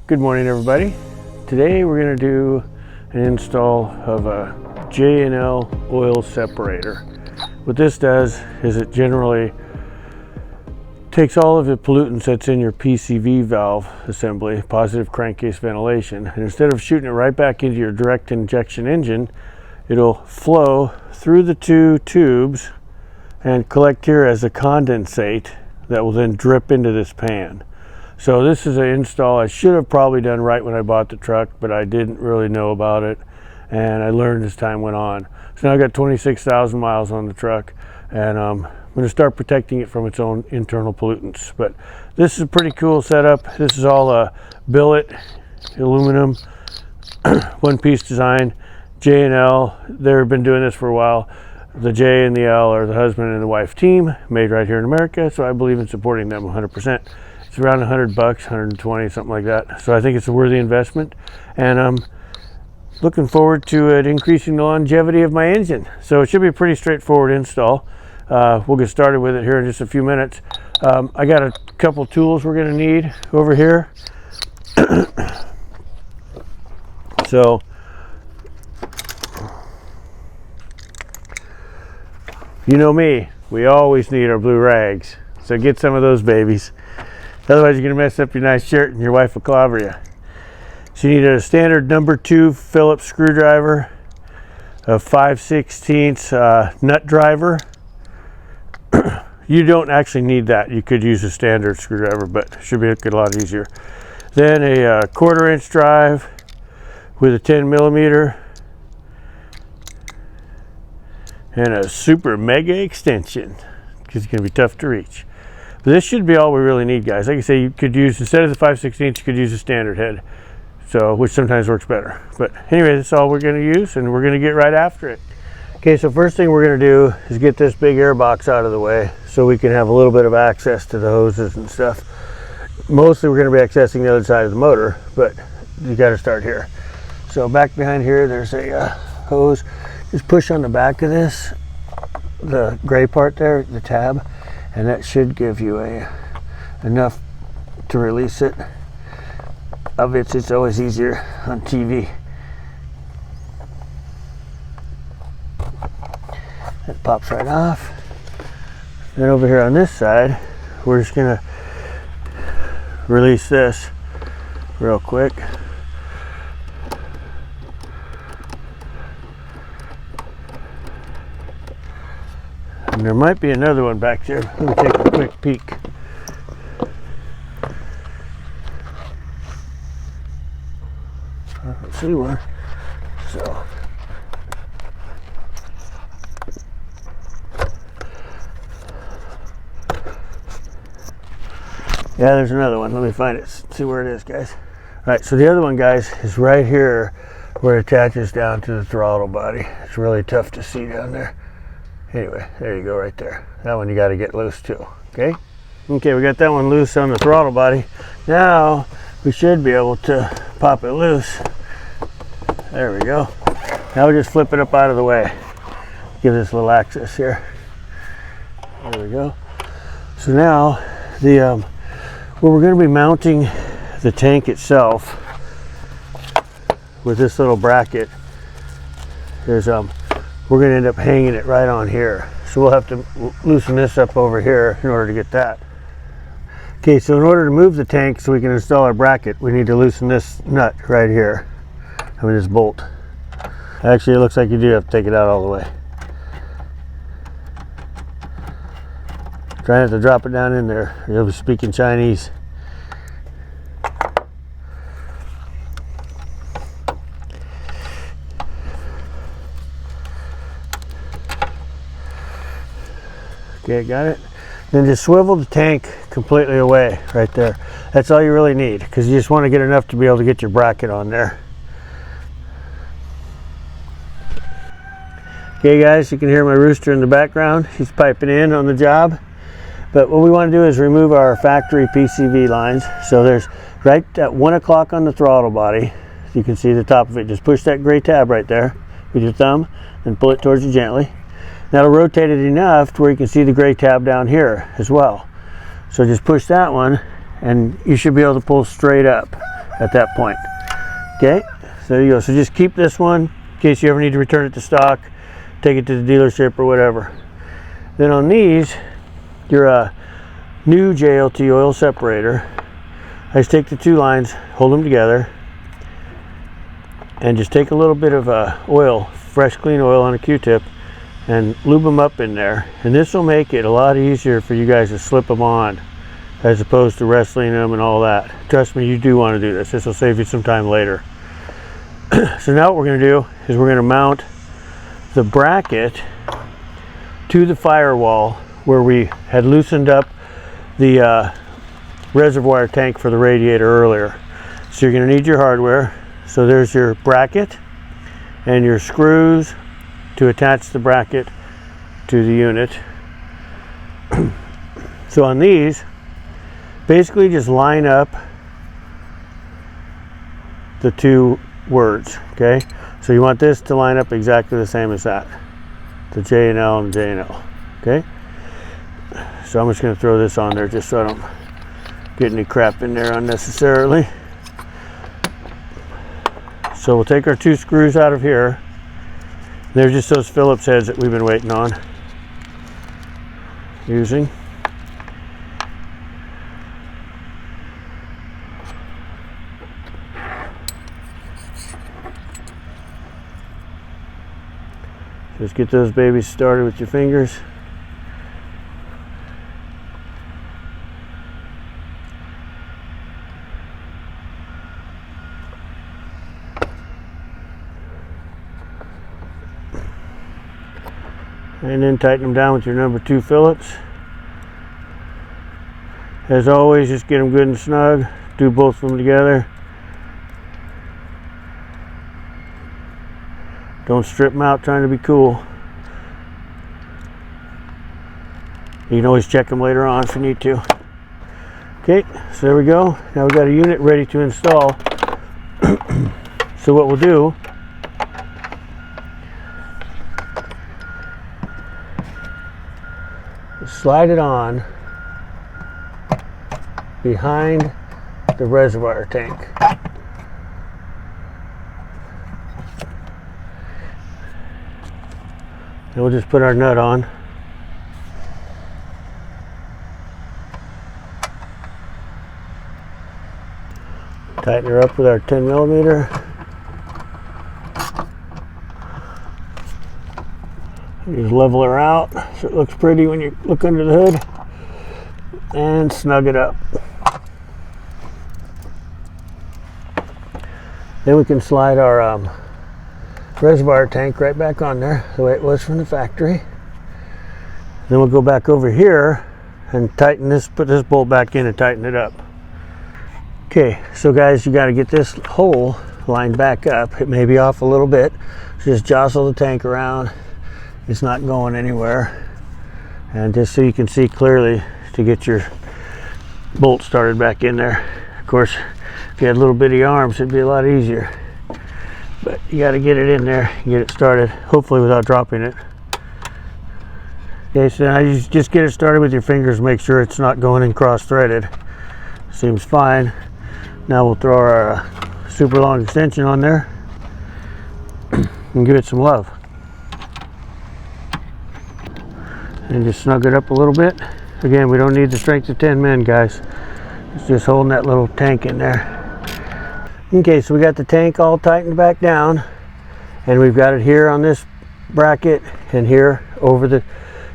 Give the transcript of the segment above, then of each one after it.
Good morning, everybody. Today we're going to do an install of a J&L oil separator. What this does is it generally takes all of the pollutants that's in your PCV valve assembly, positive crankcase ventilation, and instead of shooting it right back into your direct injection engine, it'll flow through the two tubes and collect here as a condensate that will then drip into this pan. So this is an install I should have probably done right when I bought the truck, but I didn't really know about it, and I learned as time went on. So now I've got 26,000 miles on the truck, and I'm going to start protecting it from its own internal pollutants. But this is a pretty cool setup. This is all a billet aluminum one-piece design. J&L, they've been doing this for a while. The J and the L are the husband and the wife team, made right here in America, so I believe in supporting them 100%. It's around $100, 120, something like that. So I think it's a worthy investment, and I'm looking forward to it increasing the longevity of my engine. So it should be a pretty straightforward install. We'll get started with it here in just a few minutes. I got a couple tools we're going to need over here. So you know me, we always need our blue rags. So get some of those babies. Otherwise you're going to mess up your nice shirt and your wife will clobber you. So you need a standard number 2 Phillips screwdriver, a 5/16 nut driver. You don't actually need that. You could use a standard screwdriver, but it should make it a lot easier. Then a 1/4 inch drive with a 10 millimeter and a super mega extension because it's going to be tough to reach. But this should be all we really need, guys. Like I say, you could use, instead of the 5/16, you could use a standard head, so which sometimes works better. But anyway, that's all we're going to use, and we're going to get right after it. Okay, so first thing we're going to do is get this big air box out of the way so we can have a little bit of access to the hoses and stuff. Mostly we're going to be accessing the other side of the motor, but you got to start here. So back behind here, there's a hose. Just push on the back of this, the gray part there, the tab, and that should give you enough to release it. Obviously, it's always easier on TV. That pops right off. Then over here on this side, we're just gonna release this real quick. And there might be another one back there. Let me take a quick peek. I don't see one. So yeah, there's another one. Let me find it. See where it is, guys. All right, so the other one, guys, is right here where it attaches down to the throttle body. It's really tough to see down there. Anyway, there you go, right there. That one you got to get loose too. Okay, we got that one loose on the throttle body. Now we should be able to pop it loose. There we go. Now we just flip it up out of the way. Give this a little access here. There we go. So now the where we're going to be mounting the tank itself with this little bracket, there's we're going to end up hanging it right on here. So we'll have to loosen this up over here in order to get that. Okay, so in order to move the tank so we can install our bracket, we need to loosen this nut right here. This bolt. Actually, it looks like you do have to take it out all the way. Try not to drop it down in there. You'll be speaking Chinese. Okay, got it. Then just swivel the tank completely away right there. That's all you really need, because you just want to get enough to be able to get your bracket on there. Okay guys, you can hear my rooster in the background. He's piping in on the job. But what we want to do is remove our factory PCV lines. So there's right at 1 o'clock on the throttle body. You can see the top of it. Just push that gray tab right there with your thumb and pull it towards you gently. That'll rotate it enough to where you can see the gray tab down here as well. So just push that one and you should be able to pull straight up. at that point. Okay, so there you go. So just keep this one in case you ever need to return it to stock, take it to the dealership or whatever. Then on these, your new JLT oil separator, I just take the two lines, hold them together, and just take a little bit of oil, fresh clean oil on a Q-tip, and lube them up in there. And this will make it a lot easier for you guys to slip them on as opposed to wrestling them and all that. Trust me, you do want to do this. This will save you some time later. So now what we're going to do is we're going to mount the bracket to the firewall where we had loosened up the reservoir tank for the radiator earlier. So you're going to need your hardware. So there's your bracket and your screws to attach the bracket to the unit. So on these, basically just line up the two words, okay? So you want this to line up exactly the same as that, the J and L and J and L, okay? So I'm just going to throw this on there just so I don't get any crap in there unnecessarily. So we'll take our two screws out of here. They're just those Phillips heads that we've been waiting on using. Just get those babies started with your fingers. And then tighten them down with your number 2 Phillips. As always, just get them good and snug. Do both of them together. Don't strip them out trying to be cool. You can always check them later on if you need to. Okay, so there we go. Now we've got a unit ready to install. So what we'll do, slide it on behind the reservoir tank. And we'll just put our nut on. Tighten her up with our 10mm. Just level her out so it looks pretty when you look under the hood. And snug it up. Then we can slide our reservoir tank right back on there the way it was from the factory. Then we'll go back over here and tighten this, put this bolt back in and tighten it up. Okay, so guys, you got to get this hole lined back up. It may be off a little bit, so just jostle the tank around. It's not going anywhere. And just so you can see clearly to get your bolt started back in there. Of course, if you had little bitty arms, it'd be a lot easier. But you got to get it in there and get it started, hopefully without dropping it. Okay, so now you just get it started with your fingers, make sure it's not going in cross-threaded. Seems fine. Now we'll throw our super long extension on there and give it some love. And just snug it up a little bit. Again, we don't need the strength of 10 men, guys. It's just holding that little tank in there. Okay, so we got the tank all tightened back down, and we've got it here on this bracket and here over the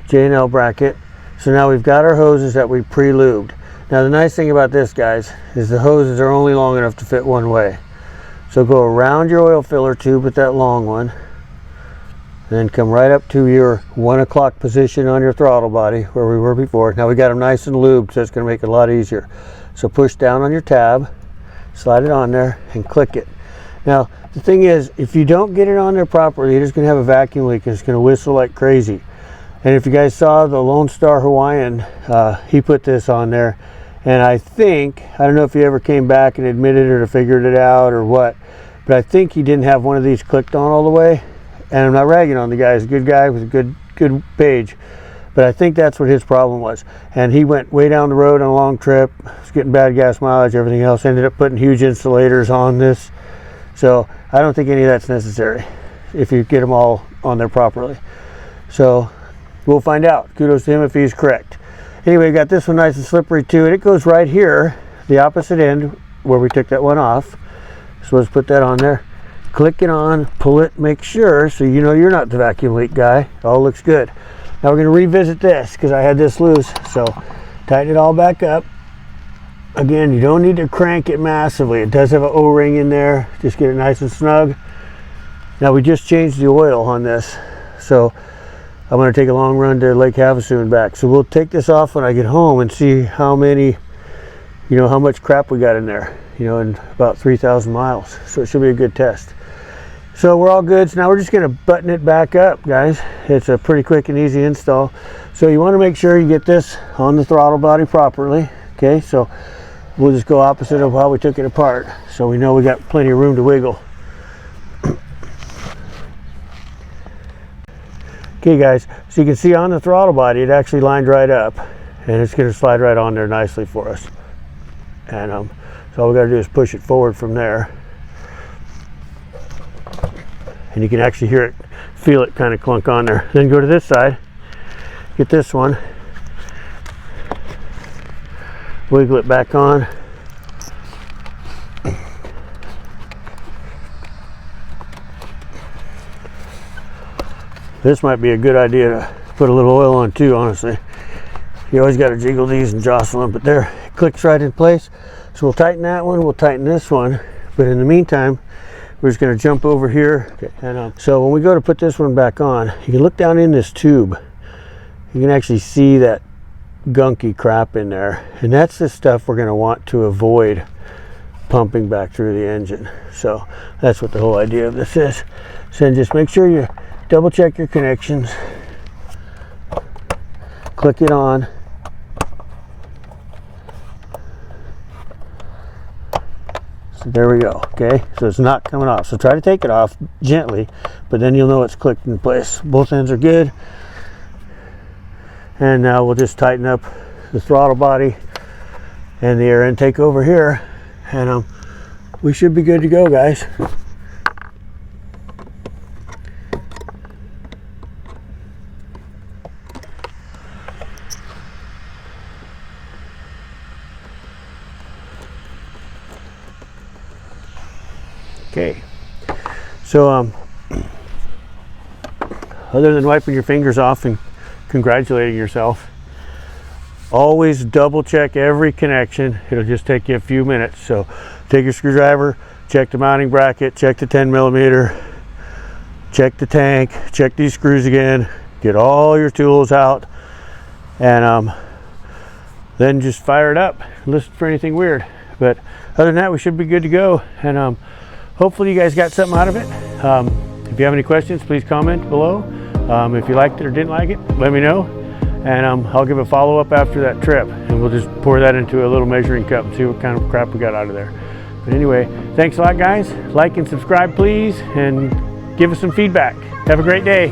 J&L bracket. So now we've got our hoses that we pre-lubed. Now the nice thing about this, guys, is the hoses are only long enough to fit one way. So go around your oil filler tube with that long one, and then come right up to your 1 o'clock position on your throttle body where we were before. Now we got them nice and lubed, so it's going to make it a lot easier. So push down on your tab, slide it on there, and click it. Now the thing is, if you don't get it on there properly, you're just going to have a vacuum leak and it's going to whistle like crazy. And if you guys saw the Lone Star Hawaiian, he put this on there, and I don't know if he ever came back and admitted it or figured it out or what, but I think he didn't have one of these clicked on all the way. And I'm not ragging on the guy, he's a good guy with a good page, But I think that's what his problem was. And he went way down the road on a long trip, was getting bad gas mileage, everything else, ended up putting huge insulators on this. So I don't think any of that's necessary if you get them all on there properly. So we'll find out. Kudos to him if he's correct. Anyway, got this one nice and slippery too, and it goes right here, the opposite end where we took that one off. So let's put that on there. Click it on, pull it, make sure, so you know you're not the vacuum leak guy. All looks good. Now we're going to revisit this because I had this loose. So tighten it all back up. Again, you don't need to crank it massively. It does have an O-ring in there. Just get it nice and snug. Now we just changed the oil on this. So I'm going to take a long run to Lake Havasu and back. So we'll take this off when I get home and see how many, you know, how much crap we got in there, you know, in about 3,000 miles. So it should be a good test. So we're all good. So now we're just going to button it back up, guys. It's a pretty quick and easy install. So you want to make sure you get this on the throttle body properly. Okay, so we'll just go opposite of how we took it apart. So we know we got plenty of room to wiggle. Okay guys, so you can see on the throttle body it actually lined right up, and it's going to slide right on there nicely for us. And so all we got to do is push it forward from there. And you can actually hear it, feel it kind of clunk on there. Then go to this side, get this one, wiggle it back on. This might be a good idea to put a little oil on too, honestly. You always got to jiggle these and jostle them, but there, it clicks right in place. So we'll tighten that one, we'll tighten this one. But in the meantime, we're just going to jump over here. Okay. And so when we go to put this one back on, you can look down in this tube. You can actually see that gunky crap in there. And that's the stuff we're going to want to avoid pumping back through the engine. So that's what the whole idea of this is. So then just make sure you double check your connections. Click it on. So there we go. Okay, so it's not coming off. So try to take it off gently, but then you'll know it's clicked in place. Both ends are good. And now we'll just tighten up the throttle body and the air intake over here, and we should be good to go, guys. Okay, so other than wiping your fingers off and congratulating yourself, always double check every connection. It'll just take you a few minutes. So take your screwdriver, check the mounting bracket, check the 10mm, check the tank, check these screws again, get all your tools out, and then just fire it up, listen for anything weird. But other than that, we should be good to go. And hopefully you guys got something out of it. If you have any questions, please comment below. If you liked it or didn't like it, let me know. And I'll give a follow-up after that trip. And we'll just pour that into a little measuring cup and see what kind of crap we got out of there. But anyway, thanks a lot, guys. Like and subscribe, please. And give us some feedback. Have a great day.